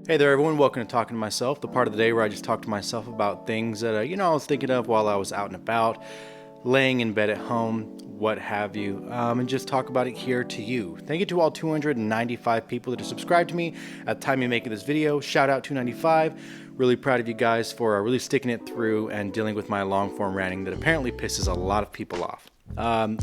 Hey there everyone, welcome to Talking to Myself, the part of the day where I just talk to myself about things that I was thinking of while I was out and about, laying in bed at home, what have you, and just talk about it here to you. Thank you to all 295 people that are subscribed to me at the time of making this video. Shout out 295. Really proud of you guys for really sticking it through and dealing with my long form ranting that apparently pisses a lot of people off.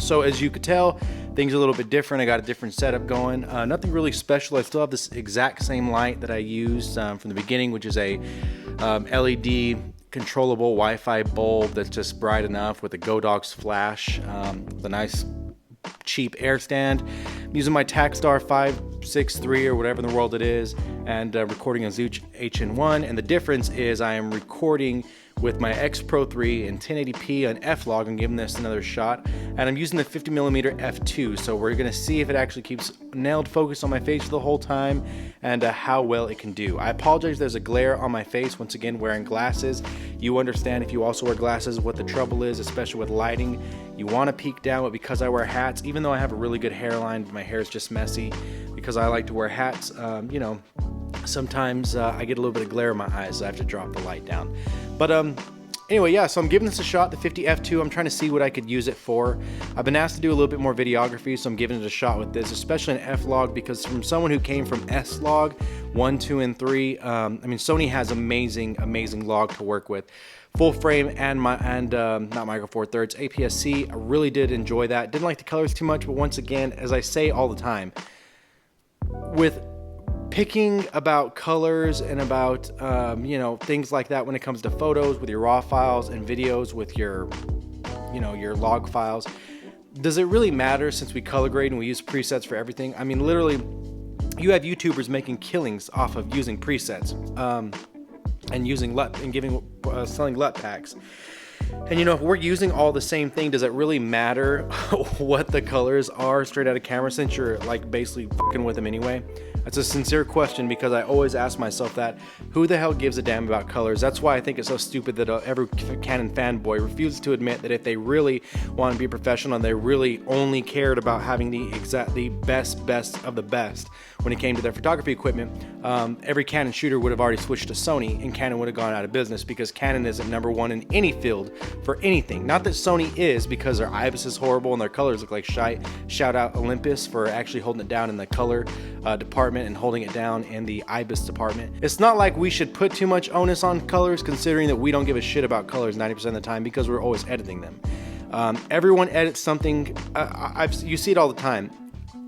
So as you could tell, things are a little bit different. I got a different setup going. Nothing really special. I still have this exact same light that I used from the beginning, which is a LED controllable Wi-Fi bulb that's just bright enough with a Godox flash, with a nice cheap air stand. I'm using my Takstar 563 or whatever in the world it is, and recording a Zoom HN1. And the difference is I am recording with my Pro-3 in 1080p on F-Log. I'm giving this another shot, and I'm using the 50mm f2, so we're gonna see if it actually keeps nailed focus on my face the whole time and how well it can do. I apologize, there's a glare on my face. Once again, wearing glasses, you understand if you also wear glasses what the trouble is, especially with lighting. You want to peek down, but because I wear hats, even though I have a really good hairline, but my hair is just messy because I like to wear hats, sometimes I get a little bit of glare in my eyes, so I have to drop the light down. But anyway, yeah, so I'm giving this a shot, the 50 f2. I'm trying to see what I could use it for. I've been asked to do a little bit more videography, so I'm giving it a shot with this, especially in F-Log, because from someone who came from S-Log 1, 2, and 3, Sony has amazing log to work with. Full frame and not Micro Four Thirds, APS-C. I really did enjoy that. Didn't like the colors too much, but once again, as I say all the time, with picking about colors and about things like that when it comes to photos with your raw files and videos with your your log files, does it really matter since we color grade and we use presets for everything? I mean, literally, you have YouTubers making killings off of using presets and using LUT and selling LUT packs. And if we're using all the same thing, does it really matter what the colors are straight out of camera since you're like basically fucking with them anyway? That's a sincere question, because I always ask myself that. Who the hell gives a damn about colors? That's why I think it's so stupid that every Canon fanboy refuses to admit that if they really want to be professional and they really only cared about having the best of the best when it came to their photography equipment, every Canon shooter would have already switched to Sony and Canon would have gone out of business, because Canon isn't number one in any field for anything. Not that Sony is, because their IBIS is horrible and their colors look like shite. Shout out Olympus for actually holding it down in the color department and holding it down in the IBIS department. It's not like we should put too much onus on colors, considering that we don't give a shit about colors 90% of the time because we're always editing them. Everyone edits something. You see it all the time.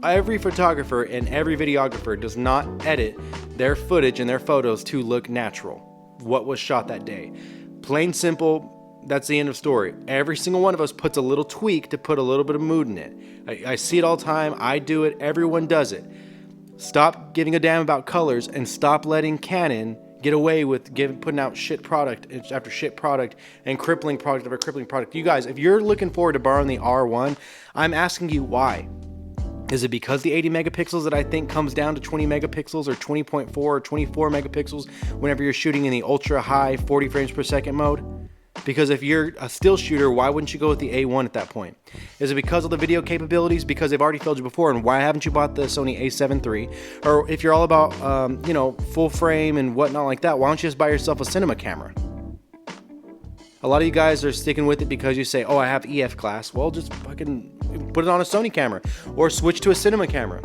Every photographer and every videographer does not edit their footage and their photos to look natural. What was shot that day. Plain simple. That's the end of story. Every single one of us puts a little tweak to put a little bit of mood in it. I see it all the time. I do it. Everyone does it. Stop giving a damn about colors and stop letting Canon get away with putting out shit product after shit product and crippling product after crippling product. You guys, if you're looking forward to borrowing the R1, I'm asking you why. Is it because the 80 megapixels that I think comes down to 20 megapixels or 20.4 or 24 megapixels whenever you're shooting in the ultra high 40 frames per second mode? Because if you're a still shooter, why wouldn't you go with the A1 at that point? Is it because of the video capabilities? Because they've already failed you before, and why haven't you bought the Sony A7 III? Or if you're all about, full frame and whatnot like that, why don't you just buy yourself a cinema camera? A lot of you guys are sticking with it because you say, oh, I have EF class. Well, just fucking put it on a Sony camera or switch to a cinema camera.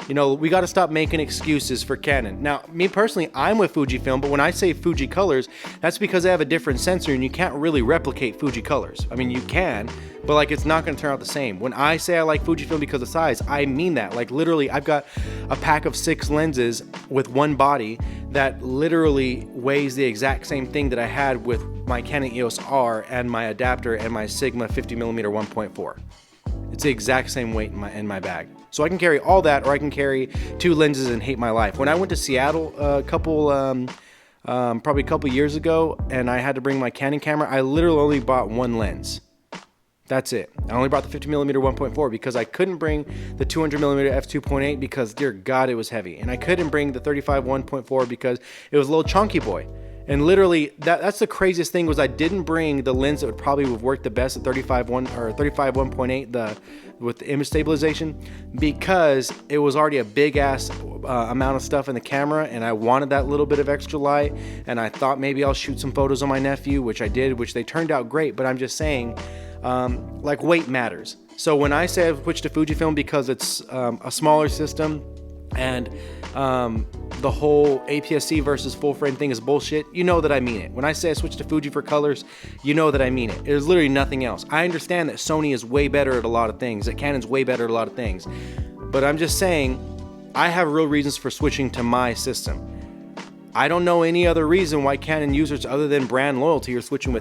We got to stop making excuses for Canon. Now, me personally, I'm with Fujifilm, but when I say Fuji colors, that's because they have a different sensor and you can't really replicate Fuji colors. I mean, you can, but it's not going to turn out the same. When I say I like Fujifilm because of size, I mean that. Literally, I've got a pack of 6 lenses with one body that literally weighs the exact same thing that I had with my Canon EOS R and my adapter and my Sigma 50mm 1.4. It's the exact same weight in my bag. So I can carry all that, or I can carry 2 lenses and hate my life. When I went to Seattle probably a couple years ago, and I had to bring my Canon camera, I literally only bought 1 lens. That's it. I only brought the 50mm 1.4 because I couldn't bring the 200mm f2.8 because, dear God, it was heavy. And I couldn't bring the 35 1.4 because it was a little chunky boy. And literally, that's the craziest thing was I didn't bring the lens that would probably have worked the best at 35-1 or 35-1.8 with the image stabilization, because it was already a big ass amount of stuff in the camera, and I wanted that little bit of extra light, and I thought maybe I'll shoot some photos on my nephew, which I did, which they turned out great. But I'm just saying, like, weight matters. So when I say I've switched to Fujifilm because it's a smaller system, and the whole APS-C versus full frame thing is bullshit, you know that I mean it. When I say I switched to Fuji for colors, you know that I mean it. There's literally nothing else. I understand that Sony is way better at a lot of things, that Canon's way better at a lot of things, but I'm just saying I have real reasons for switching to my system. I don't know any other reason why Canon users, other than brand loyalty, are sticking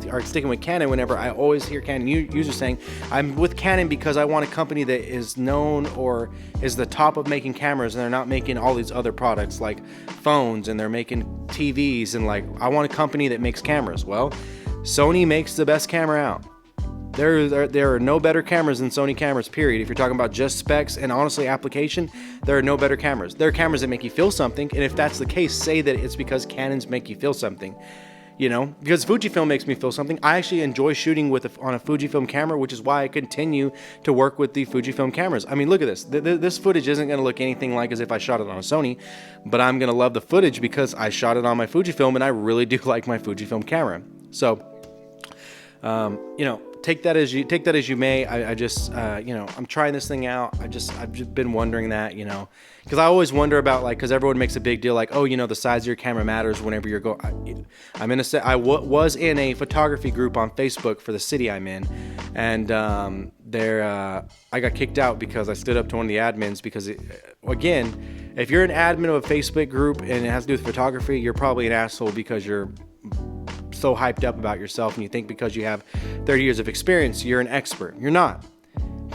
with Canon. Whenever I always hear Canon users saying, I'm with Canon because I want a company that is known or is the top of making cameras, and they're not making all these other products like phones, and they're making TVs, and like, I want a company that makes cameras. Well, Sony makes the best camera out. There are no better cameras than Sony cameras, period. If you're talking about just specs and honestly application, there are no better cameras. There are cameras that make you feel something, and if that's the case, say that it's because Canons make you feel something. You know, because Fujifilm makes me feel something. I actually enjoy shooting on a Fujifilm camera, which is why I continue to work with the Fujifilm cameras. I mean, look at this. This footage isn't going to look anything like as if I shot it on a Sony, but I'm going to love the footage because I shot it on my Fujifilm, and I really do like my Fujifilm camera. So, you know, take that as you may. I just, you know, I'm trying this thing out. I've just been wondering that, you know, because I always wonder about, like, because everyone makes a big deal, like, oh, you know, the size of your camera matters whenever you're going. I was in a photography group on Facebook for the city I'm in, and I got kicked out because I stood up to one of the admins because, again, if you're an admin of a Facebook group and it has to do with photography, you're probably an asshole because you're so hyped up about yourself and you think because you have 30 years of experience you're an expert. You're not.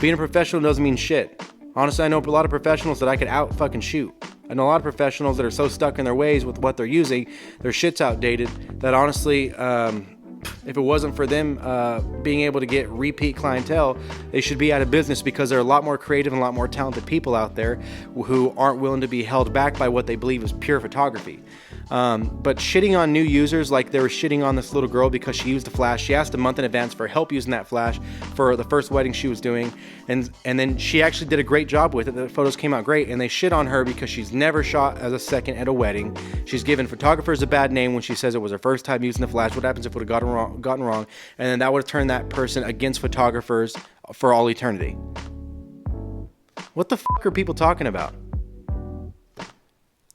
Being a professional doesn't mean shit. Honestly, I know a lot of professionals that I could out fucking shoot. I know a lot of professionals that are so stuck in their ways with what they're using, their shit's outdated, that honestly, if it wasn't for them being able to get repeat clientele, they should be out of business, because there are a lot more creative and a lot more talented people out there who aren't willing to be held back by what they believe is pure photography. But shitting on new users, like they were shitting on this little girl because she used a flash. She asked a month in advance for help using that flash for the first wedding she was doing, and then she actually did a great job with it. The photos came out great, and they shit on her because she's never shot as a second at a wedding. She's given photographers a bad name when she says it was her first time using the flash. What happens if it would have gotten wrong? And then that would have turned that person against photographers for all eternity. What the fuck are people talking about?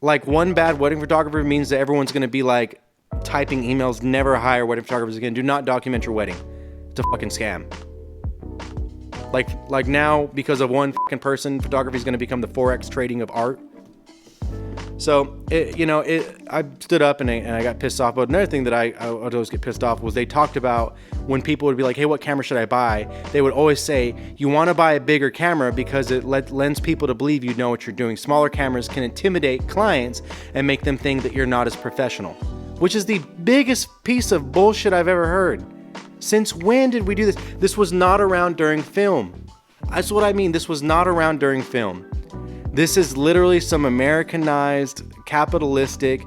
Like, one bad wedding photographer means that everyone's going to be like typing emails, never hire wedding photographers again. Do not document your wedding. It's a fucking scam. Like now, because of one fucking person, photography is going to become the Forex trading of art. So, I stood up and I got pissed off. But another thing that I would always get pissed off was they talked about when people would be like, hey, what camera should I buy? They would always say, you want to buy a bigger camera because it lends people to believe you know what you're doing. Smaller cameras can intimidate clients and make them think that you're not as professional, which is the biggest piece of bullshit I've ever heard. Since when did we do this? This was not around during film. That's what I mean. This was not around during film. This is literally some Americanized, capitalistic,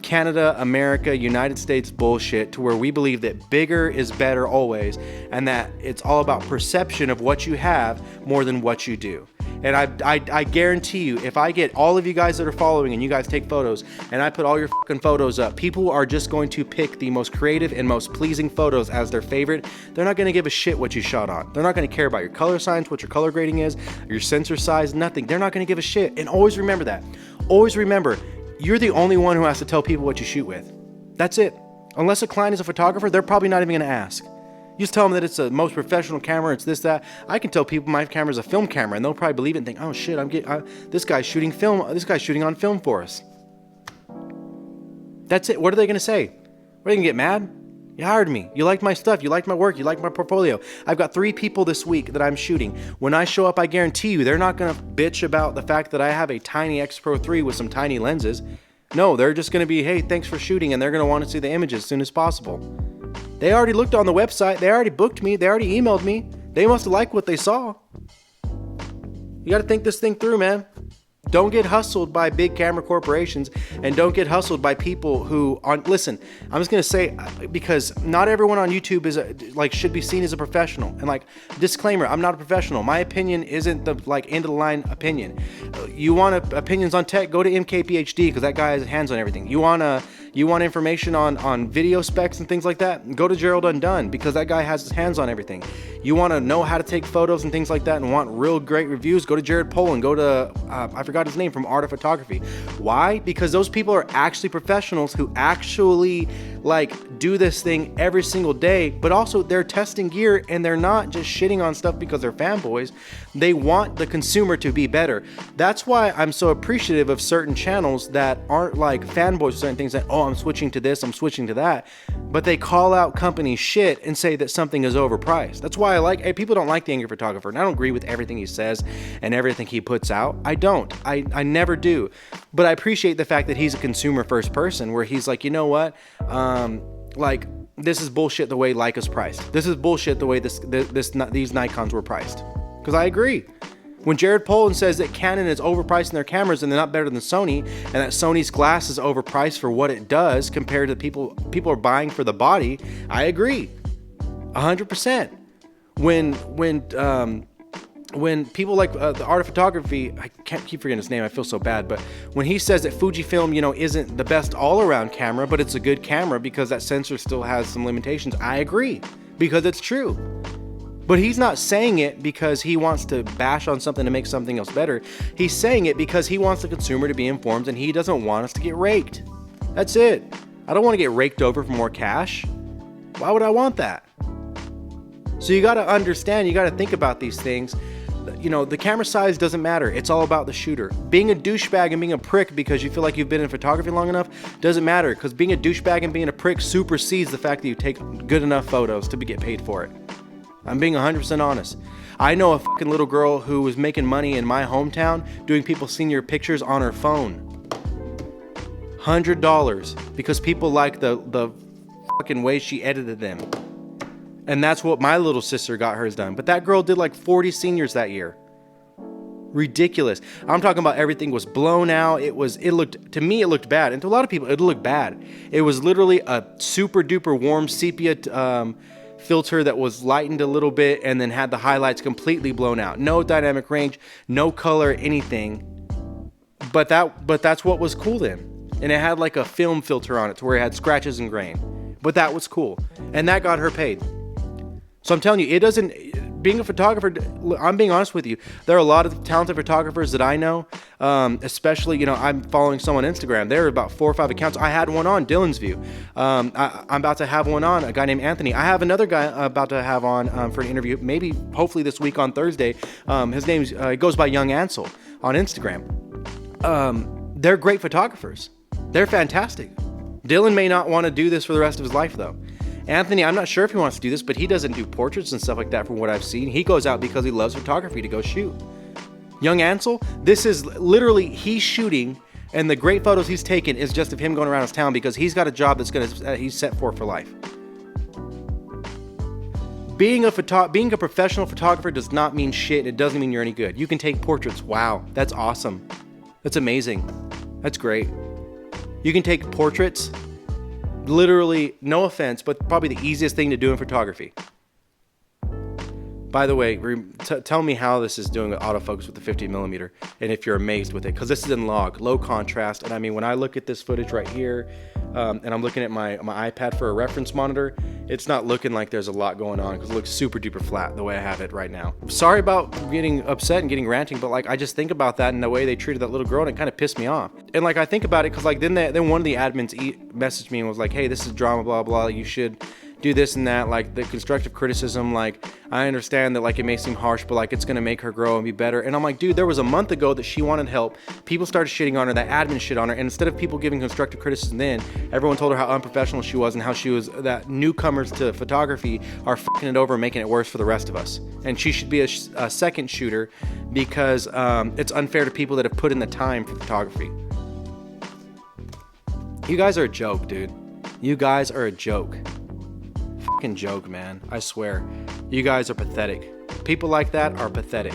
Canada, America, United States bullshit, to where we believe that bigger is better always, and that it's all about perception of what you have more than what you do. And I guarantee you, if I get all of you guys that are following and you guys take photos and I put all your fucking photos up, people are just going to pick the most creative and most pleasing photos as their favorite. They're not going to give a shit what you shot on. They're not going to care about your color science, what your color grading is, your sensor size, nothing. They're not going to give a shit. And always remember that. Always remember, you're the only one who has to tell people what you shoot with. That's it. Unless a client is a photographer, they're probably not even going to ask. You just tell them that it's the most professional camera, it's this, that. I can tell people my camera's a film camera, and they'll probably believe it and think, oh shit, this guy's shooting film, this guy's shooting on film for us. That's it. What are they going to say? Are they going to get mad? You hired me. You liked my stuff. You liked my work. You liked my portfolio. I've got 3 people this week that I'm shooting. When I show up, I guarantee you, they're not going to bitch about the fact that I have a tiny X Pro 3 with some tiny lenses. No, they're just going to be, hey, thanks for shooting, and they're going to want to see the images as soon as possible. They already looked on the website. They already booked me. They already emailed me. They must have liked what they saw. You got to think this thing through, man. Don't get hustled by big camera corporations, and don't get hustled by people who aren't. Listen, I'm just gonna say, because not everyone on YouTube is should be seen as a professional. And like, disclaimer, I'm not a professional. My opinion isn't the end of the line opinion. You want opinions on tech? Go to MKPHD, because that guy has hands on everything. You want information on video specs and things like that? Go to Gerald Undone, because that guy has his hands on everything. You want to know how to take photos and things like that and want real great reviews? Go to Jared Poland. Go to I forgot his name, from Art of Photography. Why? Because those people are actually professionals who actually do this thing every single day, but also they're testing gear, and they're not just shitting on stuff because they're fanboys. They want the consumer to be better. That's why I'm so appreciative of certain channels that aren't like fanboys for certain things, that, oh, I'm switching to this, I'm switching to that, but they call out company shit and say that something is overpriced. That's why people don't like the Angry Photographer, and I don't agree with everything he says and everything he puts out. I don't. I never do. But I appreciate the fact that he's a consumer first person, where he's like, you know what? This is bullshit the way Leica's priced. This is bullshit the way these Nikons were priced. Because I agree. When Jared Poland says that Canon is overpriced in their cameras and they're not better than Sony, and that Sony's glass is overpriced for what it does compared to people are buying for the body, I agree. 100%. When people like the Art of Photography, I can't keep forgetting his name, I feel so bad, but when he says that Fujifilm, isn't the best all-around camera, but it's a good camera because that sensor still has some limitations, I agree, because it's true. But he's not saying it because he wants to bash on something to make something else better. He's saying it because he wants the consumer to be informed, and he doesn't want us to get raked. That's it. I don't want to get raked over for more cash. Why would I want that? So you got to understand, you got to think about these things. The camera size doesn't matter. It's all about the shooter. Being a douchebag and being a prick because you feel like you've been in photography long enough doesn't matter, because being a douchebag and being a prick supersedes the fact that you take good enough photos to get paid for it. I'm being 100% honest. I know a fucking little girl who was making money in my hometown doing people's senior pictures on her phone. $100 because people like the fucking way she edited them. And that's what my little sister got hers done. But that girl did like 40 seniors that year. Ridiculous. I'm talking about everything was blown out. To me, it looked bad. And to a lot of people, it looked bad. It was literally a super duper warm sepia filter that was lightened a little bit and then had the highlights completely blown out. No dynamic range, no color, anything. But that's what was cool then. And it had like a film filter on it to where it had scratches and grain. But that was cool. And that got her paid. So I'm telling you, being a photographer, I'm being honest with you, there are a lot of talented photographers that I know, especially, I'm following someone on Instagram. There are about 4 or 5 accounts. I had one on, Dylan's View. I'm about to have one on, a guy named Anthony. I have another guy about to have on for an interview, hopefully this week on Thursday. His name goes by Young Ansel on Instagram. They're great photographers. They're fantastic. Dylan may not want to do this for the rest of his life, though. Anthony, I'm not sure if he wants to do this, but he doesn't do portraits and stuff like that from what I've seen. He goes out because he loves photography to go shoot. Young Ansel, this is literally, he's shooting, and the great photos he's taken is just of him going around his town because he's got a job he's set for life. Being a professional photographer does not mean shit. It doesn't mean you're any good. You can take portraits. Wow, that's awesome. That's amazing. That's great. You can take portraits. Literally, no offense, but probably the easiest thing to do in photography. By the way, tell me how this is doing with autofocus with the 50mm, and if you're amazed with it, because this is in log, low contrast, and I mean, when I look at this footage right here, and I'm looking at my iPad for a reference monitor, it's not looking like there's a lot going on, because it looks super duper flat the way I have it right now. Sorry about getting upset and getting ranting, but I just think about that and the way they treated that little girl, and it kind of pissed me off. And I think about it, because then one of the admins messaged me and was like, hey, this is drama, blah, blah, you should do this and that, the constructive criticism, I understand that it may seem harsh, but it's gonna make her grow and be better. And I'm like, dude, there was a month ago that she wanted help, people started shitting on her, that admin shit on her, and instead of people giving constructive criticism then, everyone told her how unprofessional she was and how she was, that newcomers to photography are fucking it over and making it worse for the rest of us, and she should be a second shooter because it's unfair to people that have put in the time for photography. You guys are a joke, dude. You guys are a joke. Fucking joke, man. I swear. You guys are pathetic. People like that are pathetic.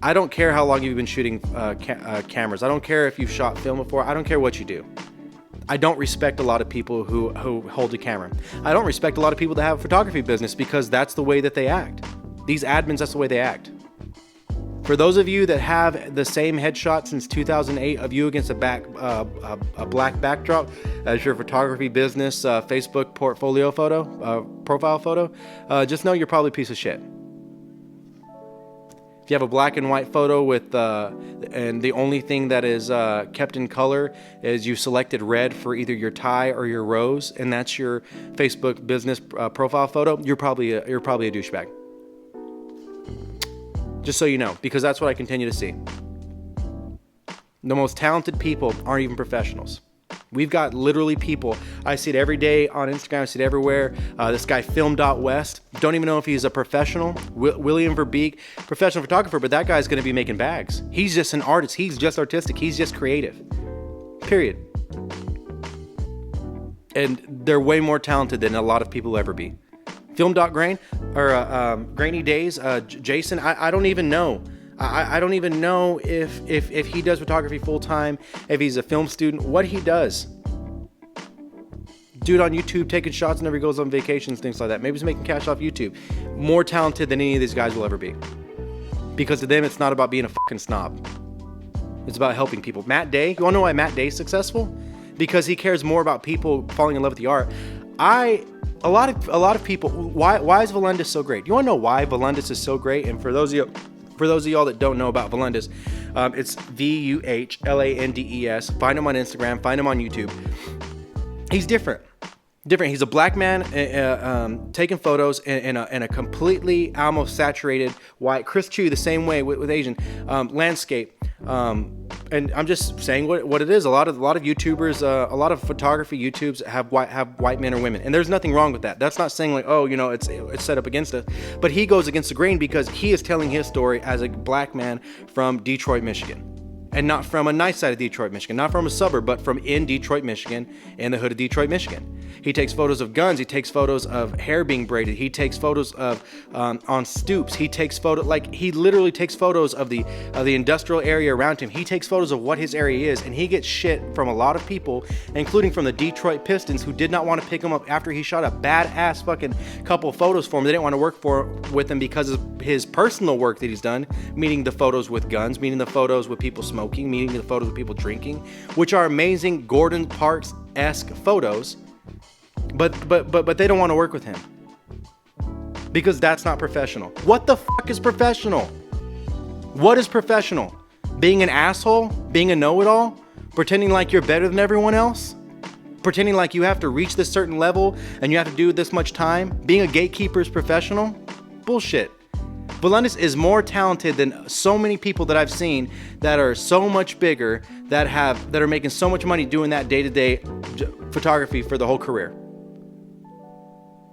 I don't care how long you've been shooting cameras. I don't care if you've shot film before. I don't care what you do. I don't respect a lot of people who hold a camera. I don't respect a lot of people that have a photography business because that's the way that they act. These admins, that's the way they act. For those of you that have the same headshot since 2008 of you against a black backdrop as your photography business Facebook portfolio photo, profile photo, just know you're probably a piece of shit. If you have a black and white photo with, and the only thing that is kept in color is you selected red for either your tie or your rose, and that's your Facebook business profile photo, you're probably a douchebag. Just so you know, because that's what I continue to see. The most talented people aren't even professionals. We've got literally people, I see it every day on Instagram, I see it everywhere. This guy, Film.West, don't even know if he's a professional. William Verbeek, professional photographer, but that guy's gonna be making bags. He's just an artist, he's just artistic, he's just creative. Period. And they're way more talented than a lot of people will ever be. Film.Grain, or Grainy Days, Jason, I don't even know. I don't even know if he does photography full time, if he's a film student, what he does. Dude on YouTube taking shots whenever he goes on vacations, things like that. Maybe he's making cash off YouTube. More talented than any of these guys will ever be. Because to them, it's not about being a fucking snob. It's about helping people. Matt Day, you wanna know why Matt Day's successful? Because he cares more about people falling in love with the art. A lot of people, why is Volundis so great? You wanna know why Volundis is so great? And for those of y'all that don't know about Volundis, it's VUHLANDES. Find him on Instagram, find him on YouTube. He's different. He's a black man taking photos in a completely almost saturated white. Chris Chu, the same way with Asian landscape. And I'm just saying what it is. A lot of YouTubers, a lot of photography YouTubes have white men or women, and there's nothing wrong with that. That's not saying like, oh, you know, it's set up against us. But he goes against the grain because he is telling his story as a black man from Detroit, Michigan. And not from a nice side of Detroit, Michigan, not from a suburb, but from in Detroit, Michigan, in the hood of Detroit, Michigan. He takes photos of guns. He takes photos of hair being braided. He takes photos of on stoops. He takes he literally takes photos of the industrial area around him. He takes photos of what his area is, and he gets shit from a lot of people, including from the Detroit Pistons, who did not want to pick him up after he shot a badass fucking couple of photos for him. They didn't want to work with him because of his personal work that he's done, meaning the photos with guns, meaning the photos with people smoking, meaning the photos with people drinking, which are amazing Gordon Parks-esque photos. But they don't want to work with him because that's not professional. What the fuck is professional? What is professional? Being an asshole? Being a know-it-all? Pretending like you're better than everyone else? Pretending like you have to reach this certain level and you have to do this much time? Being a gatekeeper is professional? Bullshit. Volundis is more talented than so many people that I've seen that are so much bigger, that are making so much money doing that day-to-day photography for the whole career.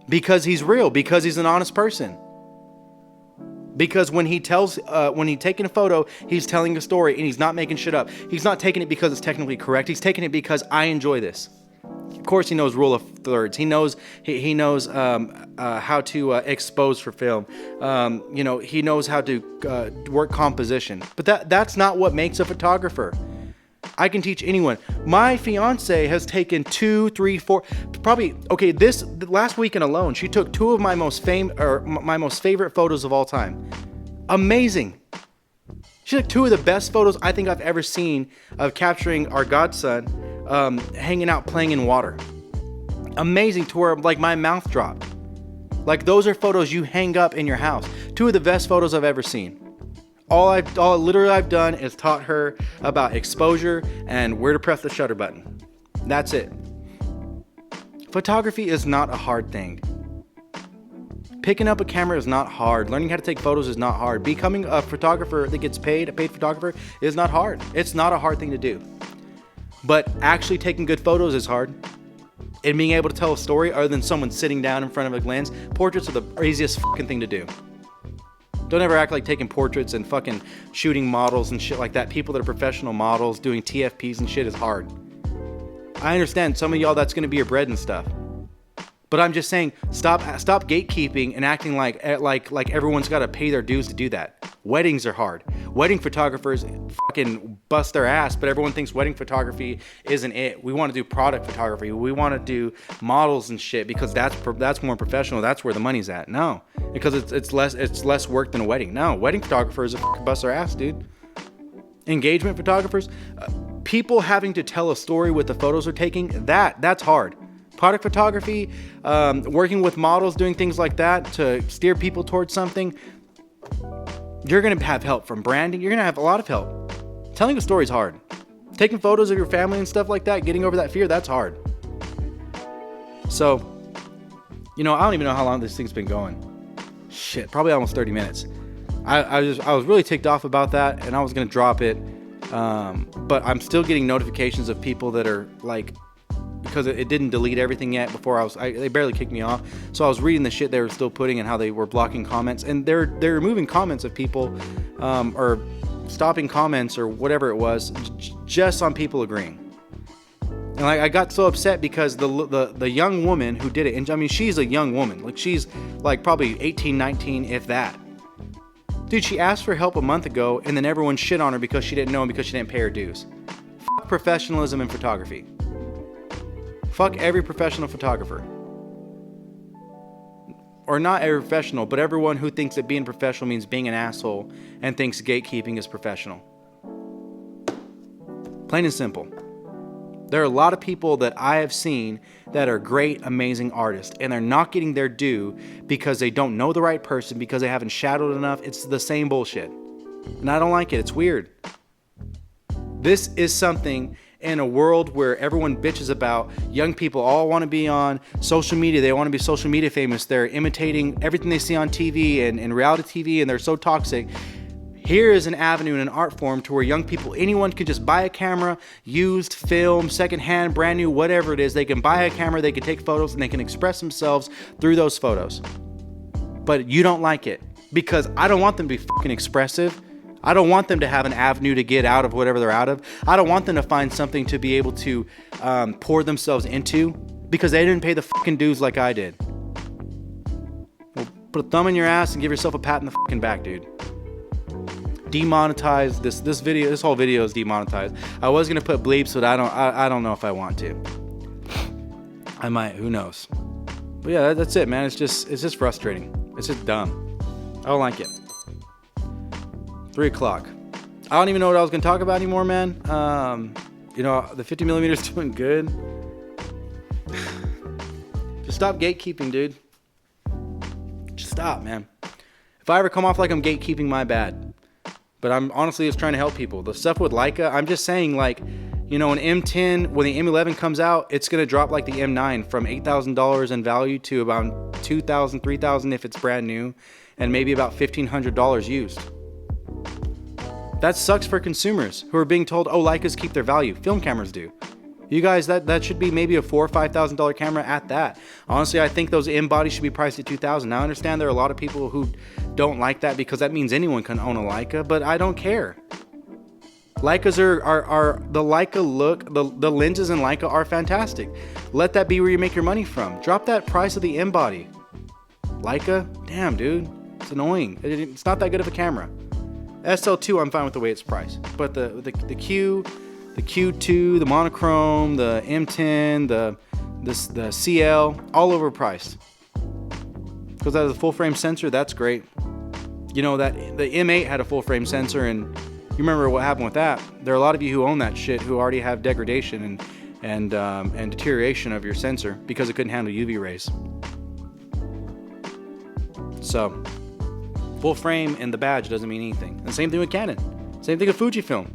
Because he's real, because he's an honest person. Because when he's taking a photo, he's telling a story and he's not making shit up. He's not taking it because it's technically correct. He's taking it because I enjoy this. Of course, he knows rule of thirds. He knows how to expose for film. He knows how to work composition. But that's not what makes a photographer. I can teach anyone. My fiance has taken 2, 3, 4, probably, okay, this last weekend alone, she took 2 of my most favorite photos of all time. Amazing. She took 2 of the best photos I think I've ever seen of capturing our godson hanging out playing in water. Amazing, to where like my mouth dropped. Like those are photos you hang up in your house. 2 of the best photos I've ever seen. All I've done is taught her about exposure and where to press the shutter button. That's it. Photography is not a hard thing. Picking up a camera is not hard. Learning how to take photos is not hard. Becoming a photographer that gets paid, a paid photographer, is not hard. It's not a hard thing to do. But actually taking good photos is hard. And being able to tell a story other than someone sitting down in front of a lens, portraits are the easiest fucking thing to do. Don't ever act like taking portraits and fucking shooting models and shit like that. People that are professional models doing TFPs and shit is hard. I understand some of y'all that's going to be your bread and stuff. But I'm just saying, stop gatekeeping and acting like everyone's got to pay their dues to do that. Weddings are hard. Wedding photographers fucking bust their ass, but everyone thinks wedding photography isn't it. We want to do product photography. We want to do models and shit because that's more professional. That's where the money's at. No, because it's less work than a wedding. No, wedding photographers fucking bust their ass, dude. Engagement photographers, people having to tell a story with the photos they're taking, that's hard. Product photography, working with models, doing things like that to steer people towards something, you're going to have help from branding. You're going to have a lot of help. Telling a story is hard. Taking photos of your family and stuff like that, getting over that fear, that's hard. So, I don't even know how long this thing's been going. Shit, probably almost 30 minutes. I was really ticked off about that, and I was going to drop it. But I'm still getting notifications of people that are like, because it didn't delete everything yet before they barely kicked me off. So I was reading the shit they were still putting and how they were blocking comments, and they're removing comments of people, or stopping comments or whatever it was, just on people agreeing. And like, I got so upset because the young woman who did it, and I mean, she's a young woman, like she's like probably 18, 19, if that. Dude, she asked for help a month ago, and then everyone shit on her because she didn't know and because she didn't pay her dues. Fuck professionalism in photography. Fuck every professional photographer. Or not every professional, but everyone who thinks that being professional means being an asshole and thinks gatekeeping is professional. Plain and simple. There are a lot of people that I have seen that are great, amazing artists, and they're not getting their due because they don't know the right person, because they haven't shadowed enough. It's the same bullshit. And I don't like it. It's weird. This is something in a world where everyone bitches about, young people all want to be on social media. They want to be social media famous. They're imitating everything they see on TV and reality TV, and they're so toxic. Here is an avenue and an art form to where young people, anyone can just buy a camera, used, film, secondhand, brand new, whatever it is. They can buy a camera, they can take photos, and they can express themselves through those photos. But you don't like it because I don't want them to be fucking expressive. I don't want them to have an avenue to get out of whatever they're out of. I don't want them to find something to be able to pour themselves into because they didn't pay the fucking dues like I did. Well, put a thumb in your ass and give yourself a pat in the fucking back, dude. Demonetize this video. This whole video is demonetized. I was gonna put bleeps, but I don't know if I want to. I might. Who knows? But yeah, that's it, man. It's just frustrating. It's just dumb. I don't like it. 3 o'clock. I don't even know what I was gonna talk about anymore, man. The 50mm is doing good. Just stop gatekeeping, dude. Just stop, man. If I ever come off like I'm gatekeeping, my bad. But I'm honestly just trying to help people. The stuff with Leica, I'm just saying, like, an M10, when the M11 comes out, it's going to drop like the M9 from $8,000 in value to about $2,000, $3,000 if it's brand new, and maybe about $1,500 used. That sucks for consumers who are being told, oh, Leicas keep their value. Film cameras do. You guys, that should be maybe a $4,000 or $5,000 camera at that. Honestly, I think those M-bodies should be priced at $2,000. Now, I understand there are a lot of people who don't like that because that means anyone can own a Leica, but I don't care. Leicas are the Leica look, the lenses in Leica are fantastic. Let that be where you make your money from. Drop that price of the M-body. Leica, damn, dude, it's annoying. It's not that good of a camera. SL2, I'm fine with the way it's priced, but the Q. The Q2, the monochrome, the M10, the CL, all overpriced. Because that has a full frame sensor, that's great. That the M8 had a full frame sensor, and you remember what happened with that. There are a lot of you who own that shit who already have degradation and deterioration of your sensor because it couldn't handle UV rays. So, full frame and the badge doesn't mean anything. And same thing with Canon. Same thing with Fujifilm.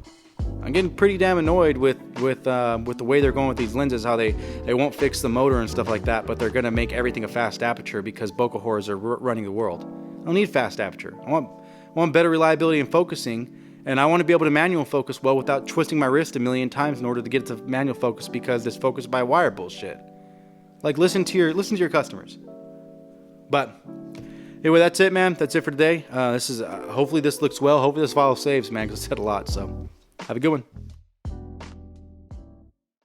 I'm getting pretty damn annoyed with the way they're going with these lenses, how they won't fix the motor and stuff like that, but they're going to make everything a fast aperture because bokeh whores are running the world. I don't need fast aperture. I want better reliability and focusing, and I want to be able to manual focus well without twisting my wrist a million times in order to get to manual focus because this focus by wire bullshit. Like, listen to your customers. But anyway, that's it, man. That's it for today. Hopefully this looks well. Hopefully this file saves, man, because I said a lot, so have a good one.